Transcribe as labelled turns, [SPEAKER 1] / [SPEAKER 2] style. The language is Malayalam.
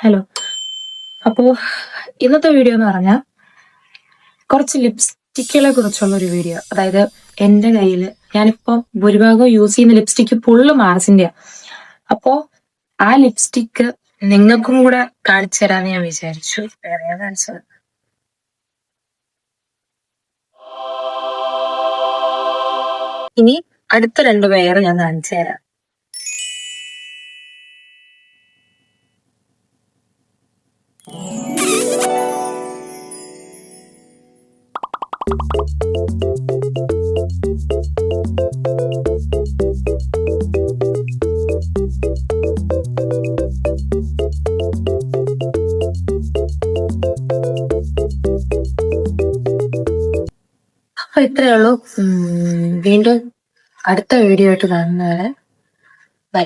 [SPEAKER 1] ഹലോ. അപ്പോ ഇന്നത്തെ വീഡിയോ എന്ന് പറഞ്ഞാൽ കുറച്ച് ലിപ്സ്റ്റിക്കുകളെ കുറിച്ചുള്ള ഒരു വീഡിയോ. അതായത് എന്റെ കയ്യിൽ ഞാനിപ്പോ ഭൂരിഭാഗം യൂസ് ചെയ്യുന്ന ലിപ്സ്റ്റിക്ക് ഫുള്ള് മാർസിന്റെ. അപ്പോ ആ ലിപ്സ്റ്റിക്ക് നിങ്ങൾക്കും കൂടെ കാണിച്ചു തരാന്ന് ഞാൻ വിചാരിച്ചു. വേറെ കാണിച്ചത് ഇനി അടുത്ത 2 പേര് ഞാൻ കാണിച്ചു തരാം. അപ്പൊ ഇത്രയേ ഉള്ളൂ. വീണ്ടും അടുത്ത വീഡിയോ ആയിട്ട് കാണുന്നവരെ ബൈ.